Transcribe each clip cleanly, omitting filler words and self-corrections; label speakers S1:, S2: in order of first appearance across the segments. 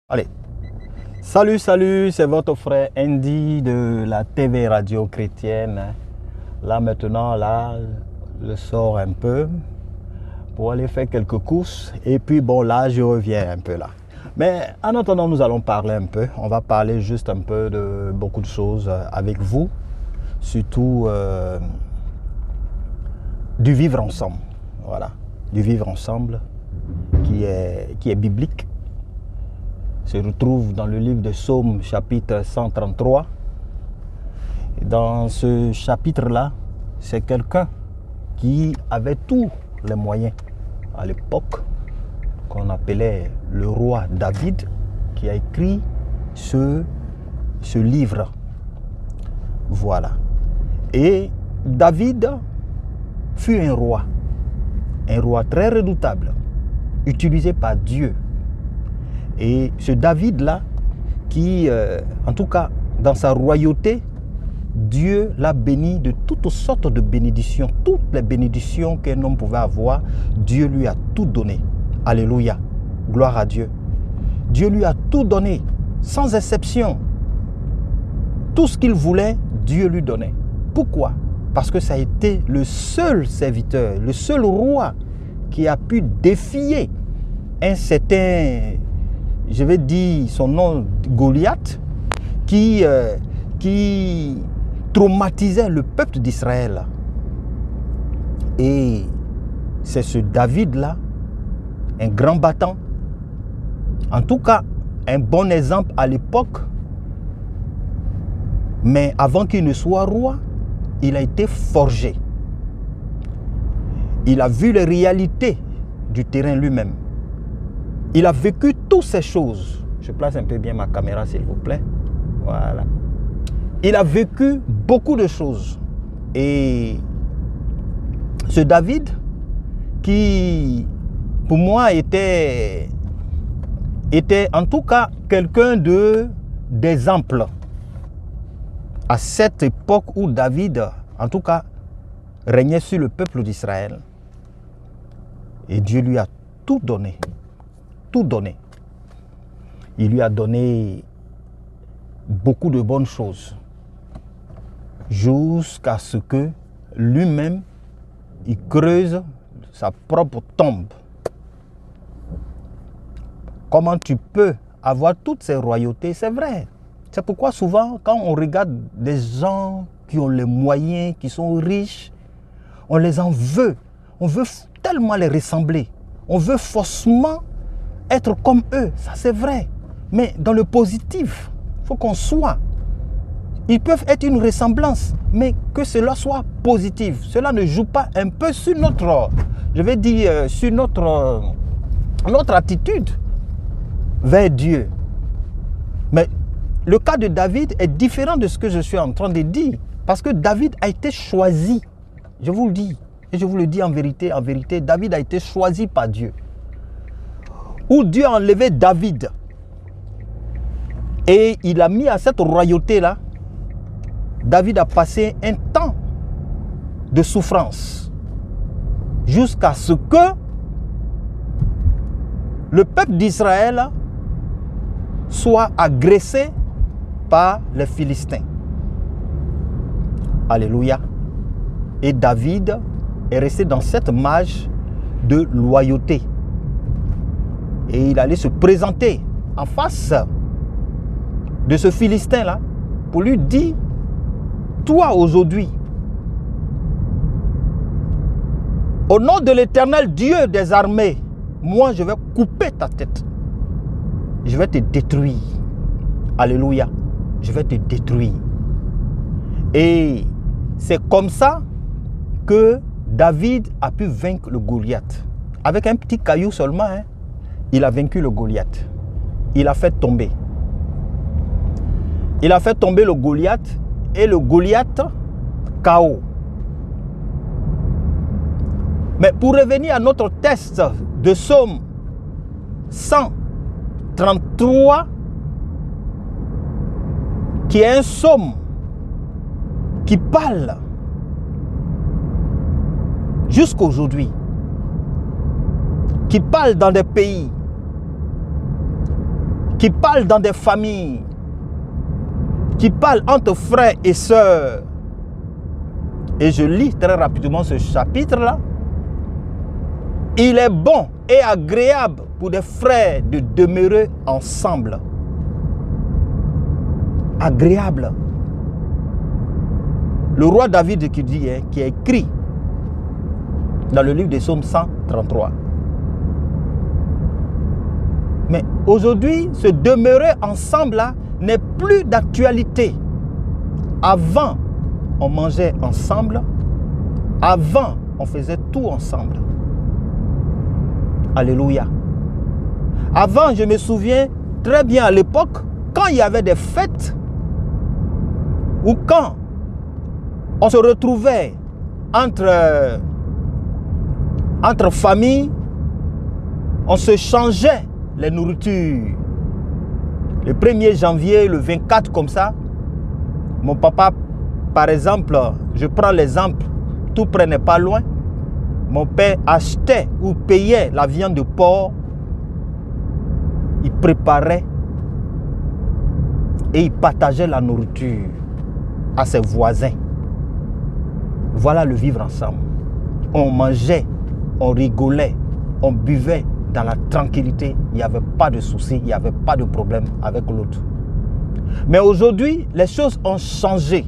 S1: Allez, salut, c'est votre frère Andy de la TV Radio Chrétienne. Là maintenant, je sors un peu pour aller faire quelques courses et puis bon là, je reviens un peu là. Mais en attendant, nous allons parler un peu. On va parler juste un peu de beaucoup de choses avec vous, surtout du vivre ensemble. Voilà, du vivre ensemble qui est biblique. Se retrouve dans le livre de Psaume chapitre 133. Dans ce chapitre-là, c'est quelqu'un qui avait tous les moyens à l'époque, qu'on appelait le roi David, qui a écrit ce livre. Voilà. Et David fut un roi très redoutable, utilisé par Dieu. Et ce David-là, qui, en tout cas, dans sa royauté, Dieu l'a béni de toutes sortes de bénédictions. Toutes les bénédictions qu'un homme pouvait avoir, Dieu lui a tout donné. Alléluia. Gloire à Dieu. Dieu lui a tout donné, sans exception. Tout ce qu'il voulait, Dieu lui donnait. Pourquoi? Parce que ça a été le seul serviteur, le seul roi qui a pu défier un certain... je vais dire son nom, Goliath, qui traumatisait le peuple d'Israël. Et c'est ce David-là, un grand battant, en tout cas un bon exemple à l'époque, mais avant qu'il ne soit roi, il a été forgé. Il a vu les réalités du terrain lui-même. Il a vécu toutes ces choses. Je place un peu bien ma caméra, s'il vous plaît. Voilà. Il a vécu beaucoup de choses. Et ce David, qui pour moi était en tout cas quelqu'un d'exemple. À cette époque où David, en tout cas, régnait sur le peuple d'Israël. Et Dieu lui a tout donné. Tout donné. Il lui a donné beaucoup de bonnes choses jusqu'à ce que lui-même il creuse sa propre tombe. Comment tu peux avoir toutes ces royautés? C'est vrai. C'est pourquoi souvent quand on regarde des gens qui ont les moyens, qui sont riches, on les en veut. On veut tellement les ressembler. On veut forcément être comme eux, ça c'est vrai. Mais dans le positif, il faut qu'on soit. Ils peuvent être une ressemblance, mais que cela soit positif. Cela ne joue pas un peu sur notre, je vais dire, sur notre attitude vers Dieu. Mais le cas de David est différent de ce que je suis en train de dire. Parce que David a été choisi. Je vous le dis. Et je vous le dis en vérité, David a été choisi par Dieu. Où Dieu a enlevé David et il a mis à cette royauté-là, David a passé un temps de souffrance jusqu'à ce que le peuple d'Israël soit agressé par les Philistins. Alléluia. Et David est resté dans cette marge de loyauté. Et il allait se présenter en face de ce Philistin-là pour lui dire, toi aujourd'hui, au nom de l'Éternel Dieu des armées, moi je vais couper ta tête. Je vais te détruire. Alléluia. Je vais te détruire. Et c'est comme ça que David a pu vaincre le Goliath. Avec un petit caillou seulement, hein. Il a vaincu le Goliath. Il a fait tomber. Il a fait tomber le Goliath et le Goliath KO. Mais pour revenir à notre texte de Psaume 133, qui est un psaume qui parle jusqu'aujourd'hui, qui parle dans des pays qui parle dans des familles, qui parle entre frères et sœurs. Et je lis très rapidement ce chapitre-là. Il est bon et agréable pour des frères de demeurer ensemble. Agréable. Le roi David qui dit, qui a écrit dans le livre des Psaumes 133. Mais aujourd'hui, se demeurer ensemble là n'est plus d'actualité. Avant, on mangeait ensemble. Avant, on faisait tout ensemble. Alléluia. Avant, je me souviens très bien à l'époque, quand il y avait des fêtes, ou quand on se retrouvait entre familles, on se changeait les nourritures. Le 1er janvier, le 24 comme ça, mon papa, par exemple, je prends l'exemple, tout près n'est pas loin, mon père achetait ou payait la viande de porc, il préparait et il partageait la nourriture à ses voisins. Voilà le vivre ensemble. On mangeait, on rigolait, on buvait dans la tranquillité. Il n'y avait pas de soucis, il n'y avait pas de problème avec l'autre. Mais aujourd'hui, les choses ont changé.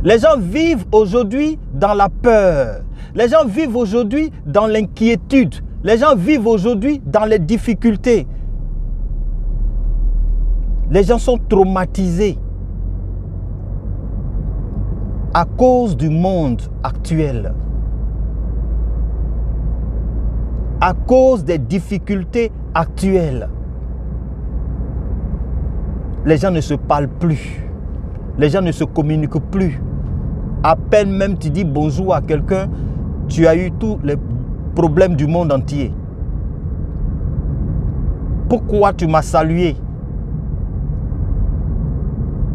S1: Les gens vivent aujourd'hui dans la peur. Les gens vivent aujourd'hui dans l'inquiétude. Les gens vivent aujourd'hui dans les difficultés. Les gens sont traumatisés à cause du monde actuel, à cause des difficultés actuelles. Les gens ne se parlent plus, les gens ne se communiquent plus. À peine même tu dis bonjour à quelqu'un, tu as eu tous les problèmes du monde entier. Pourquoi tu m'as salué?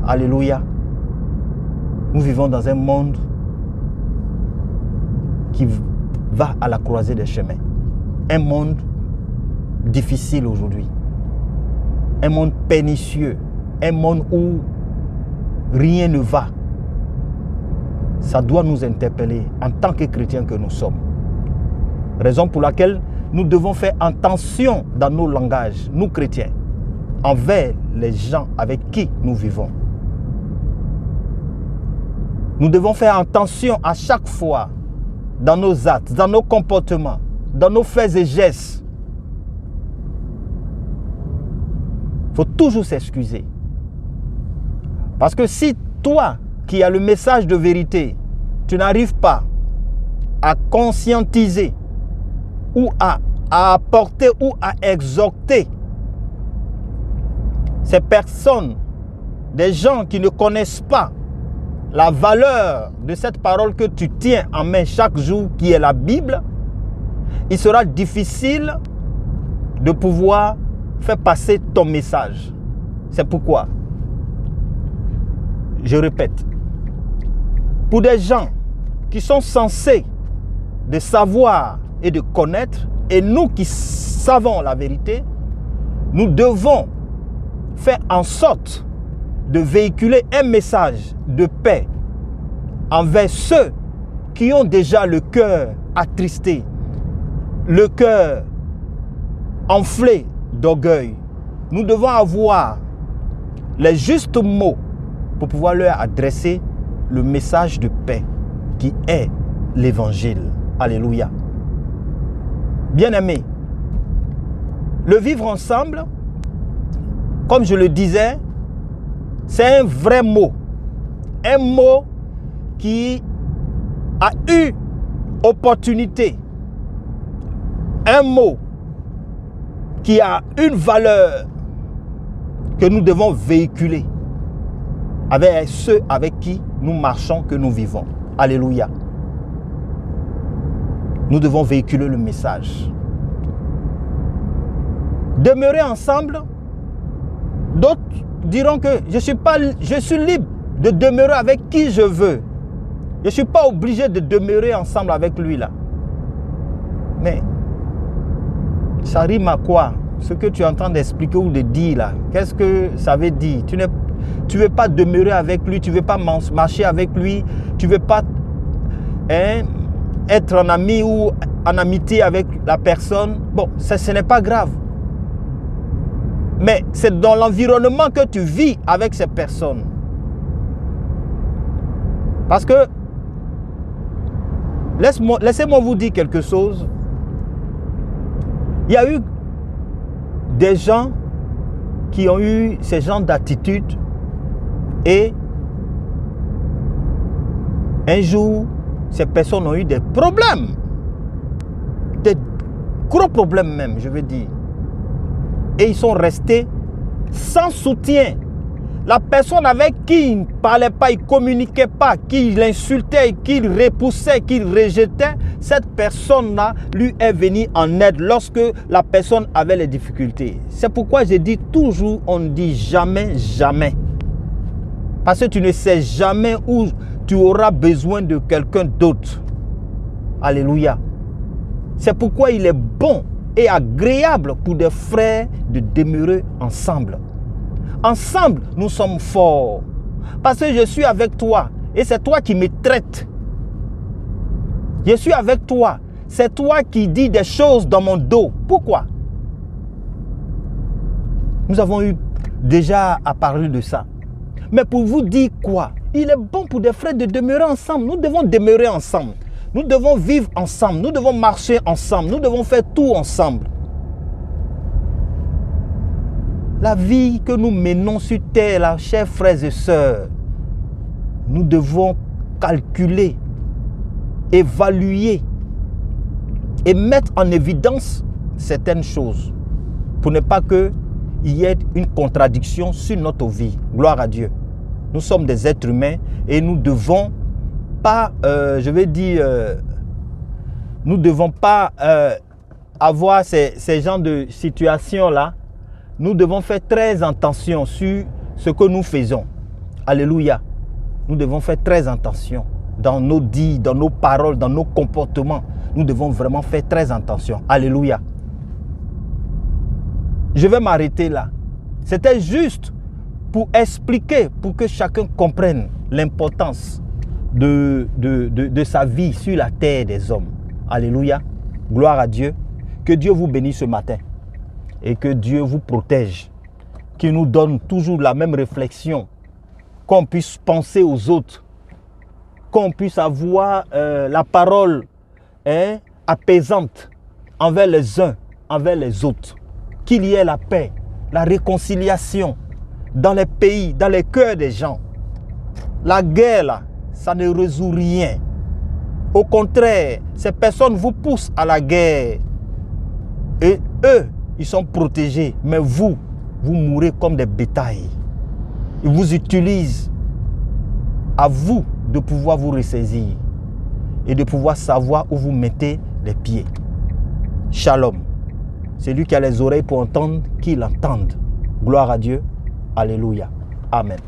S1: Alléluia. Nous vivons dans un monde qui va à la croisée des chemins. Un monde difficile aujourd'hui. Un monde pernicieux. Un monde où rien ne va. Ça doit nous interpeller en tant que chrétiens que nous sommes. Raison pour laquelle nous devons faire attention dans nos langages, nous chrétiens, envers les gens avec qui nous vivons. Nous devons faire attention à chaque fois dans nos actes, dans nos comportements, dans nos faits et gestes. Il faut toujours s'excuser. Parce que si toi qui as le message de vérité, tu n'arrives pas à conscientiser ou à apporter ou à exhorter ces personnes, des gens qui ne connaissent pas la valeur de cette parole que tu tiens en main chaque jour, qui est la Bible, il sera difficile de pouvoir faire passer ton message. C'est pourquoi, je répète, pour des gens qui sont censés de savoir et de connaître, et nous qui savons la vérité, nous devons faire en sorte de véhiculer un message de paix envers ceux qui ont déjà le cœur attristé, le cœur enflé d'orgueil. Nous devons avoir les justes mots pour pouvoir leur adresser le message de paix qui est l'évangile. Alléluia. Bien-aimés, le vivre ensemble, comme je le disais, c'est un vrai mot. Un mot qui a eu opportunité. Un mot qui a une valeur que nous devons véhiculer avec ceux avec qui nous marchons, que nous vivons. Alléluia. Nous devons véhiculer le message. Demeurer ensemble, d'autres diront que je suis libre de demeurer avec qui je veux. Je ne suis pas obligé de demeurer ensemble avec lui là. Mais ça rime à quoi ce que tu es en train d'expliquer ou de dire là, qu'est-ce que ça veut dire? Tu ne veux pas demeurer avec lui, tu ne veux pas marcher avec lui, tu ne veux pas être en ami ou en amitié avec la personne. Bon, ce n'est pas grave. Mais c'est dans l'environnement que tu vis avec ces personnes. Parce que, laissez-moi vous dire quelque chose. Il y a eu des gens qui ont eu ce genre d'attitude et un jour, ces personnes ont eu des problèmes. Des gros problèmes même, je veux dire. Et ils sont restés sans soutien. La personne avec qui il ne parlait pas, il ne communiquait pas, qui l'insultait, qui le repoussait, qui le rejetait, cette personne-là lui est venue en aide lorsque la personne avait les difficultés. C'est pourquoi je dis toujours, on ne dit jamais, jamais. Parce que tu ne sais jamais où tu auras besoin de quelqu'un d'autre. Alléluia. C'est pourquoi il est bon et agréable pour des frères de demeurer ensemble. Ensemble, nous sommes forts. Parce que je suis avec toi et c'est toi qui me traites. Je suis avec toi. C'est toi qui dis des choses dans mon dos. Pourquoi? Nous avons eu déjà à parler de ça. Mais pour vous dire quoi? Il est bon pour des frères de demeurer ensemble. Nous devons demeurer ensemble. Nous devons vivre ensemble. Nous devons marcher ensemble. Nous devons faire tout ensemble. La vie que nous menons sur terre, là, chers frères et sœurs, nous devons calculer, évaluer et mettre en évidence certaines choses pour ne pas qu'il y ait une contradiction sur notre vie. Gloire à Dieu. Nous sommes des êtres humains et nous ne devons pas, nous ne devons pas avoir ces genres de situations-là. Nous devons faire très attention sur ce que nous faisons. Alléluia. Nous devons faire très attention dans nos dits, dans nos paroles, dans nos comportements. Nous devons vraiment faire très attention. Alléluia. Je vais m'arrêter là. C'était juste pour expliquer, pour que chacun comprenne l'importance de sa vie sur la terre des hommes. Alléluia. Gloire à Dieu. Que Dieu vous bénisse ce matin. Et que Dieu vous protège, qu'il nous donne toujours la même réflexion, qu'on puisse penser aux autres, qu'on puisse avoir la parole apaisante envers les uns, envers les autres, qu'il y ait la paix, la réconciliation dans les pays, dans les cœurs des gens. La guerre, là, ça ne résout rien. Au contraire, ces personnes vous poussent à la guerre. Et eux, ils sont protégés, mais vous mourrez comme des bétails. Ils vous utilisent. À vous de pouvoir vous ressaisir et de pouvoir savoir où vous mettez les pieds. Shalom. Celui qui a les oreilles pour entendre, qu'il entende. Gloire à Dieu. Alléluia. Amen.